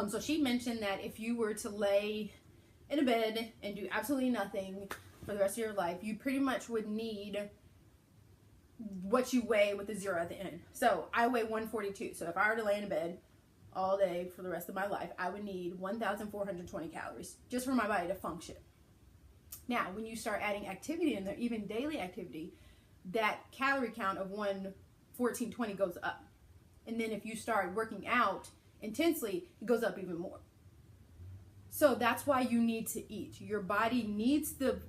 So she mentioned that if you were to lay in a bed and do absolutely nothing for the rest of your life, you pretty much would need what you weigh with a 0 at the end. So I weigh 142. So if I were to lay in a bed all day for the rest of my life, I would need 1,420 calories just for my body to function. Now, when you start adding activity in there, even daily activity, that calorie count of 1,420 goes up. And then if you start working out intensely, it goes up even more. So that's why you need to eat. Your body needs the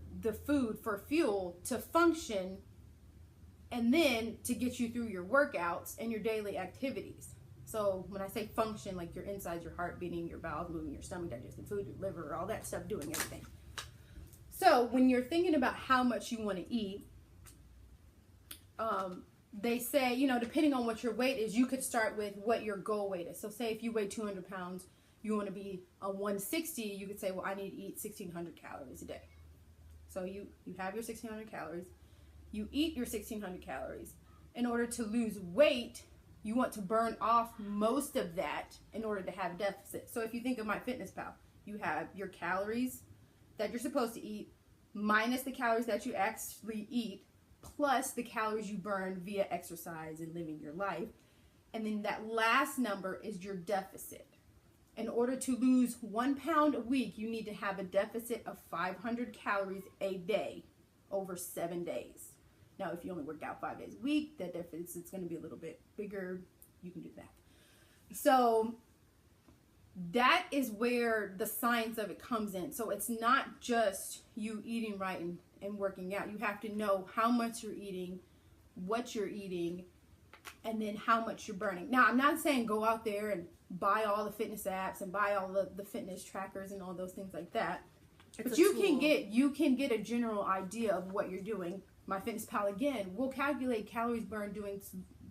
food for fuel to function, and then to get you through your workouts and your daily activities. So when I say function, like your insides, your heart beating, your bowels moving, your stomach digesting food, your liver, all that stuff doing everything. So when you're thinking about how much you want to eat, they say, you know, depending on what your weight is, you could start with what your goal weight is. So say if you weigh 200 pounds, you want to be a 160, you could say, well, I need to eat 1,600 calories a day. So you have your 1,600 calories. You eat your 1,600 calories. In order to lose weight, you want to burn off most of that in order to have deficit. So if you think of MyFitnessPal, you have your calories that you're supposed to eat minus the calories that you actually eat, plus the calories you burn via exercise and living your life. And then that last number is your deficit. In order to lose 1 pound a week, you need to have a deficit of 500 calories a day over 7 days. Now, if you only work out 5 days a week, that deficit's going to be a little bit bigger. You can do that. So that is where the science of it comes in. So it's not just you eating right and working out. You have to know how much you're eating, what you're eating, and then how much you're burning. Now, I'm not saying go out there and buy all the fitness apps and buy all the fitness trackers and all those things like that. But you can get a general idea of what you're doing. MyFitnessPal, again, will calculate calories burned doing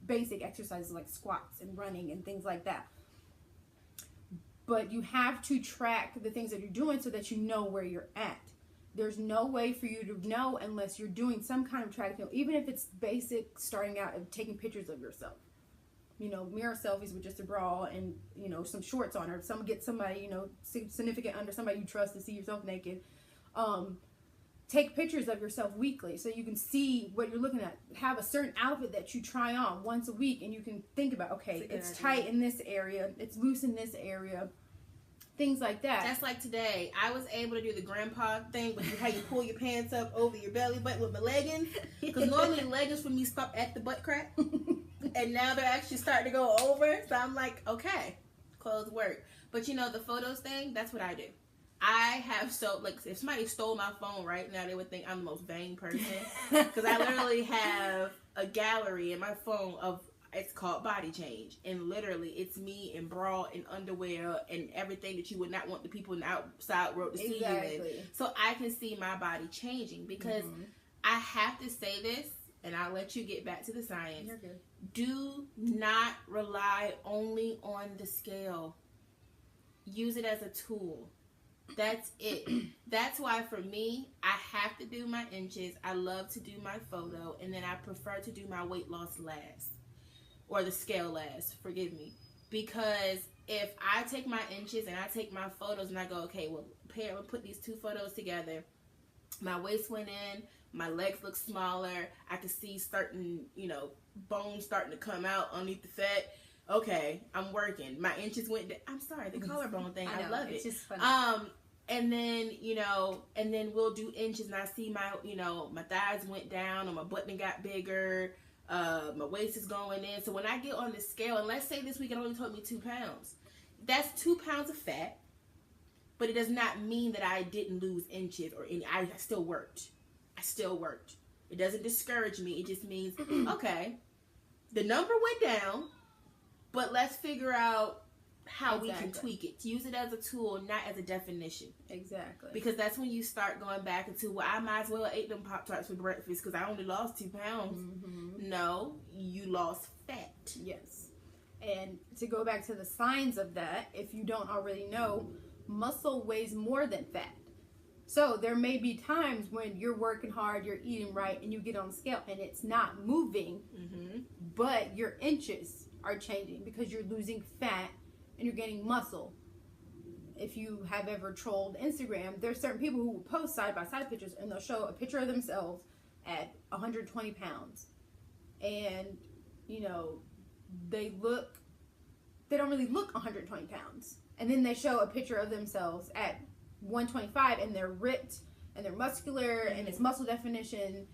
basic exercises like squats and running and things like that. But you have to track the things that you're doing so that you know where you're at. There's no way for you to know unless you're doing some kind of tracking, even if it's basic, starting out and taking pictures of yourself. You know, mirror selfies with just a bra and, you know, some shorts on, or get somebody, you know, significant under, somebody you trust to see yourself naked. Take pictures of yourself weekly so you can see what you're looking at. Have a certain outfit that you try on once a week, and you can think about, okay, it's tight in this area, it's loose in this area, things like that. That's like today. I was able to do the grandpa thing, but how you pull your pants up over your belly button with my leggings. Because normally leggings for me stop at the butt crack. And now they're actually starting to go over. So I'm like, okay, clothes work. But you know, the photos thing, that's what I do. I have if somebody stole my phone right now, they would think I'm the most vain person. Because I literally have a gallery in my phone of, it's called Body Change. And literally, it's me in bra and underwear and everything that you would not want the people in the outside world to see you in. So I can see my body changing. Because I have to say this, and I'll let you get back to the science. You're good. Do not rely only on the scale. Use it as a tool. That's it. That's why for me, I have to do my inches. I love to do my photo, and then I prefer to do my weight loss last, or the scale last, forgive me. Because if I take my inches and I take my photos and I go, okay, well, put these two photos together. My waist went in, my legs look smaller. I could see certain, you know, bones starting to come out underneath the fat. Okay, I'm working. My inches went down. I'm sorry, the collarbone thing. I love it. It's just funny. And then, you know, and then we'll do inches, and I see my, you know, my thighs went down, or my button got bigger. My waist is going in. So when I get on the scale, and let's say this week it only took me 2 pounds, that's 2 pounds of fat. But it does not mean that I didn't lose inches or any. I still worked. It doesn't discourage me. It just means, okay, the number went down, but let's figure out how we can tweak it. Use it as a tool, not as a definition. Exactly. Because that's when you start going back into, well, I might as well ate them Pop-Tarts for breakfast because I only lost 2 pounds. No, you lost fat. Yes. And to go back to the signs of that, if you don't already know, muscle weighs more than fat. So there may be times when you're working hard, you're eating right, and you get on the scale and it's not moving, but your inches are changing because you're losing fat and you're gaining muscle. if you have ever trolled Instagram, there's certain people who will post side-by-side pictures, and they'll show a picture of themselves at 120 pounds. And, you know, they don't really look 120 pounds. And then they show a picture of themselves at 125, and they're ripped, and they're muscular, and it's muscle definition,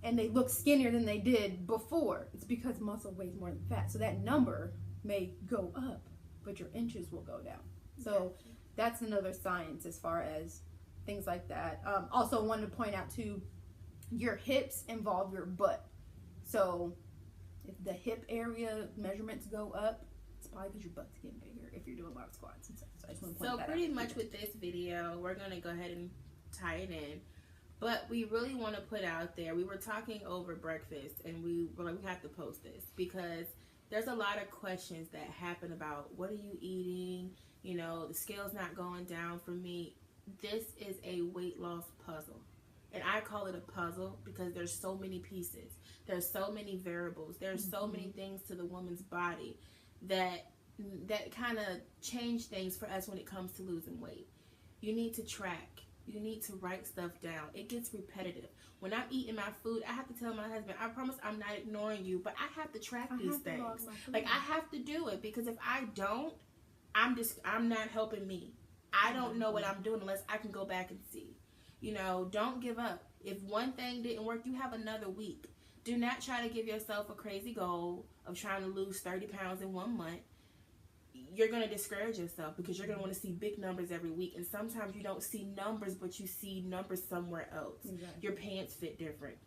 and they look skinnier than they did before. It's because muscle weighs more than fat. So that number may go up, but your inches will go down. So that's another science as far as things like that. Also wanted to point out too, your hips involve your butt. So if the hip area measurements go up, it's probably because your butt's getting bigger if you're doing a lot of squats and stuff. So I just want to point that out. So pretty much with this video, we're going to go ahead and tie it in. But we really want to put out there, we were talking over breakfast, and we were like, we have to post this because there's a lot of questions that happen about what are you eating? You know, the scale's not going down for me. This is a weight loss puzzle. And I call it a puzzle because there's so many pieces. There's so many variables. There's so many things to the woman's body that kind of change things for us when it comes to losing weight. You need to track. You need to write stuff down. It gets repetitive. When I'm eating my food, I have to tell my husband, I promise I'm not ignoring you, but I have to track these things. Like, I have to do it because if I don't, I'm not helping me. I don't know what I'm doing unless I can go back and see. You know, don't give up. If one thing didn't work, you have another week. Do not try to give yourself a crazy goal of trying to lose 30 pounds in 1 month. You're going to discourage yourself because you're going to want to see big numbers every week. And sometimes you don't see numbers, but you see numbers somewhere else. Exactly. Your pants fit different.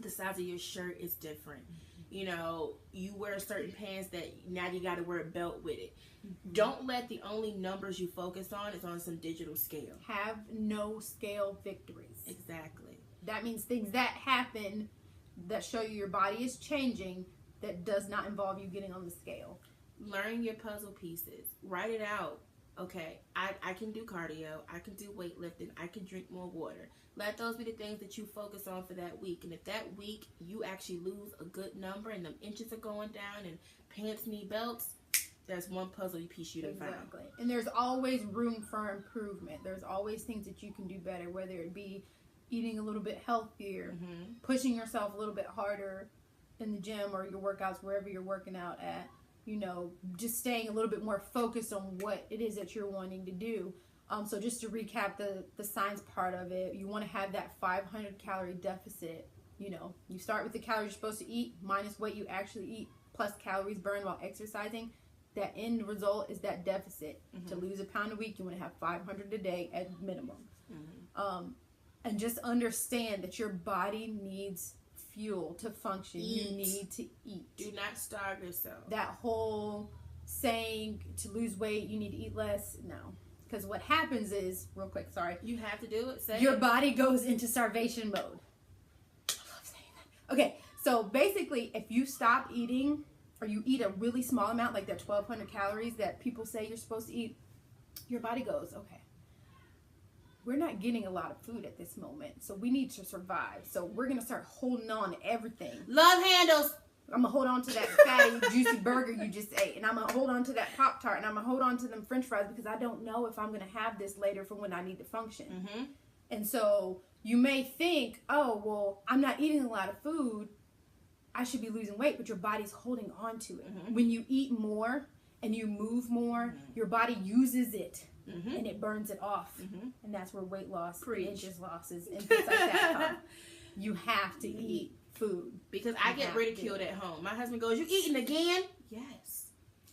The size of your shirt is different. You know, you wear certain pants that now you got to wear a belt with it. Don't let the only numbers you focus on is on some digital scale. Have no scale victories. Exactly. That means things that happen that show you your body is changing that does not involve you getting on the scale. Learn your puzzle pieces. Write it out. Okay, I can do cardio. I can do weightlifting. I can drink more water. Let those be the things that you focus on for that week. And if that week you actually lose a good number and the inches are going down and pants need belts, there's one puzzle piece you done found. Exactly. And there's always room for improvement. There's always things that you can do better, whether it be eating a little bit healthier, pushing yourself a little bit harder in the gym or your workouts, wherever you're working out at. You know, just staying a little bit more focused on what it is that you're wanting to do. So just to recap the science part of it, you want to have that 500 calorie deficit. You know, you start with the calories you're supposed to eat minus what you actually eat plus calories burned while exercising. That end result is that deficit. To lose a pound a week, you want to have 500 a day at minimum. And just understand that your body needs fuel to function. You need to eat. Do not starve yourself. That whole saying to lose weight, you need to eat less. No. Because what happens is, real quick, sorry. You have to do it. Your body goes into starvation mode. I love saying that. Okay, so basically, if you stop eating, or you eat a really small amount, like that 1,200 calories that people say you're supposed to eat, your body goes, okay, we're not getting a lot of food at this moment, so we need to survive. So we're going to start holding on to everything. Love handles. I'm going to hold on to that fatty, juicy burger you just ate. And I'm going to hold on to that Pop-Tart. And I'm going to hold on to them French fries because I don't know if I'm going to have this later for when I need to function. And so you may think, oh, well, I'm not eating a lot of food. I should be losing weight, but your body's holding on to it. When you eat more and you move more, your body uses it and it burns it off. And that's where weight loss, inches losses, and things like that come. You have to eat food. Because I get ridiculed at home. My husband goes, you eating again? Yes.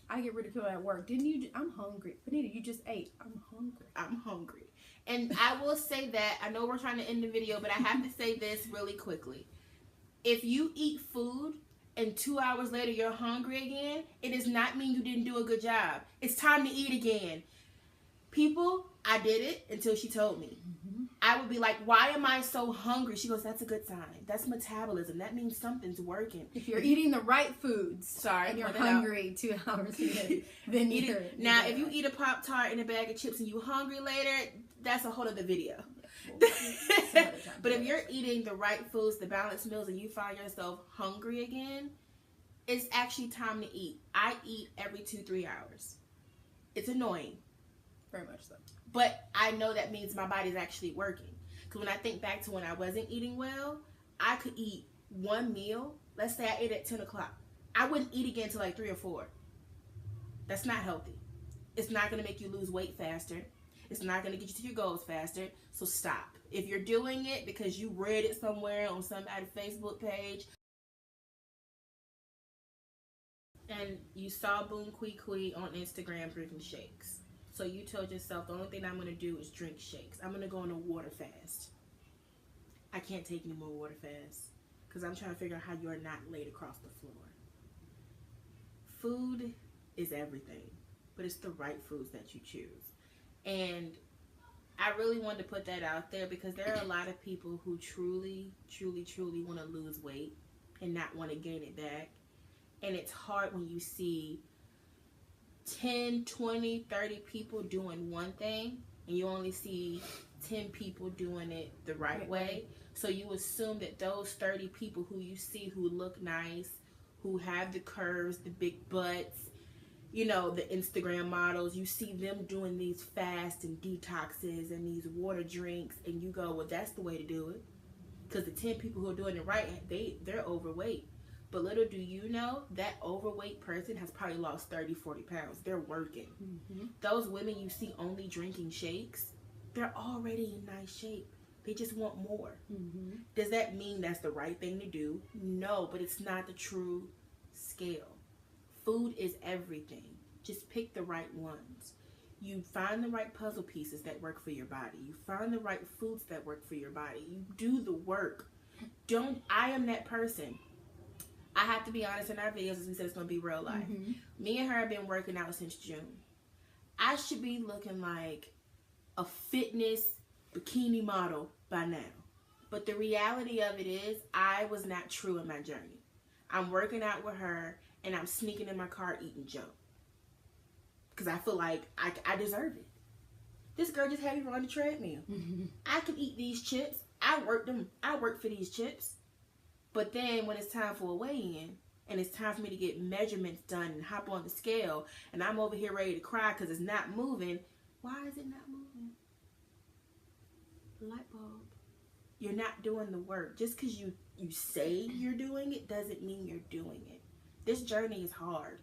I get ridiculed at work. Didn't you? I'm hungry. Benita, you just ate. I'm hungry. I'm hungry. And I will say that, I know we're trying to end the video, but I have to say this really quickly. If you eat food and 2 hours later you're hungry again, it does not mean you didn't do a good job. It's time to eat again. People, I did it until she told me. I would be like, why am I so hungry? She goes, that's a good sign. That's metabolism. That means something's working. If you're eating the right foods and you're hungry 2 hours later, then now, if you eat a Pop-Tart and a bag of chips and you're hungry later, that's a whole other video. But if you're eating the right foods, the balanced meals, and you find yourself hungry again, it's actually time to eat. I eat every 2-3 hours. It's annoying. Very much so. But I know that means my body's actually working. Because when I think back to when I wasn't eating well, I could eat one meal. Let's say I ate at 10 o'clock. I wouldn't eat again until like 3 or 4. That's not healthy. It's not going to make you lose weight faster. It's not going to get you to your goals faster. So stop. If you're doing it because you read it somewhere on somebody's Facebook page and you saw Boom Kui Kui on Instagram drinking shakes. So you told yourself, the only thing I'm going to do is drink shakes. I'm going to go on a water fast. I can't take any more water fasts because I'm trying to figure out how you are not laid across the floor. Food is everything, but it's the right foods that you choose. And I really wanted to put that out there because there are a lot of people who truly, truly, truly want to lose weight and not want to gain it back. And it's hard when you see 10, 20, 30 people doing one thing and you only see 10 people doing it the right way. So you assume that those 30 people who you see who look nice, who have the curves, the big butts, you know, the Instagram models, you see them doing these fasts and detoxes and these water drinks, and you go, well, that's the way to do it. Because the 10 people who are doing it right, they're overweight. But little do you know, that overweight person has probably lost 30, 40 pounds. They're working. Mm-hmm. Those women you see only drinking shakes, they're already in nice shape. They just want more. Mm-hmm. Does that mean that's the right thing to do? No, but it's not the true scale. Food is everything. Just pick the right ones. You find the right puzzle pieces that work for your body. You find the right foods that work for your body. You do the work. I am that person. I have to be honest, in our videos, as we said, it's going to be real life. Mm-hmm. Me and her have been working out since June. I should be looking like a fitness bikini model by now. But the reality of it is, I was not true in my journey. I'm working out with her, and I'm sneaking in my car eating junk. Because I feel like I deserve it. This girl just had me run the treadmill. Mm-hmm. I can eat these chips. I work for these chips. But then when it's time for a weigh-in, and it's time for me to get measurements done and hop on the scale, and I'm over here ready to cry because it's not moving. Why is it not moving? Light bulb. You're not doing the work. Just because you say you're doing it doesn't mean you're doing it. This journey is hard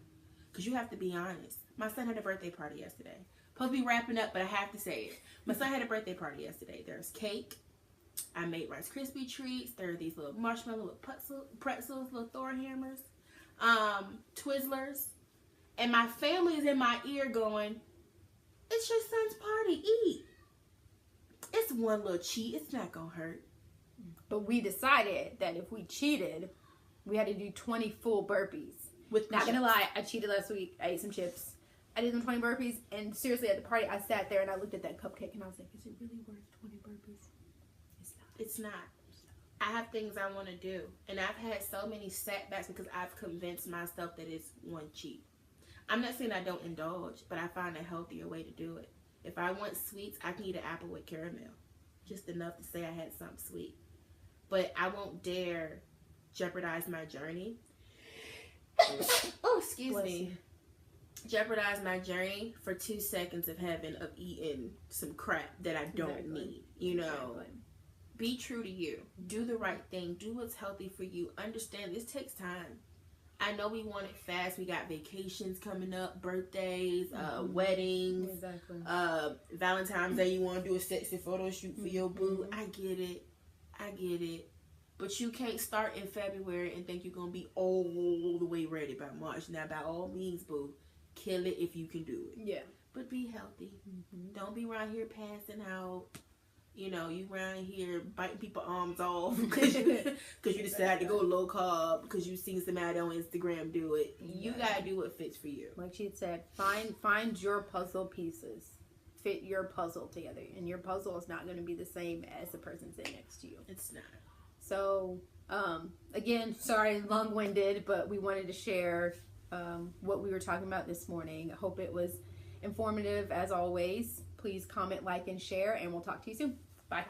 because you have to be honest. My son had a birthday party yesterday. Supposed to be wrapping up, but I have to say it. My son had a birthday party yesterday. There's cake. I made Rice Krispie treats. There are these little marshmallow little pretzels, little Thor hammers, Twizzlers. And my family is in my ear going, it's your son's party. Eat. It's one little cheat. It's not going to hurt. But we decided that if we cheated, we had to do 20 full burpees. Not gonna lie, I cheated last week. I ate some chips. I did them 20 burpees, and seriously, at the party, I sat there and I looked at that cupcake and I was like, is it really worth 20 burpees? It's not. I have things I want to do, and I've had so many setbacks because I've convinced myself that it's one cheat. I'm not saying I don't indulge, but I find a healthier way to do it. If I want sweets, I can eat an apple with caramel. Just enough to say I had something sweet. But I won't dare jeopardize my journey. Oh, excuse me. Jeopardize my journey for 2 seconds of heaven of eating some crap that I don't need. You know, be true to you. Do the right thing. Do what's healthy for you. Understand this takes time. I know we want it fast. We got vacations coming up, birthdays, weddings, Valentine's Day. You want to do a sexy photo shoot for your boo. I get it. But you can't start in February and think you're going to be all the way ready by March. Now, by all means, boo, kill it if you can do it. Yeah. But be healthy. Mm-hmm. Don't be around here passing out. You know, you around here biting people's arms off because you decide to go low carb because you seen somebody on Instagram do it. You got to do what fits for you. Like she said, find your puzzle pieces. Fit your puzzle together. And your puzzle is not going to be the same as the person sitting next to you. It's not. So, again, sorry, long-winded, but we wanted to share what we were talking about this morning. I hope it was informative as always. Please comment, like, and share, and we'll talk to you soon. Bye.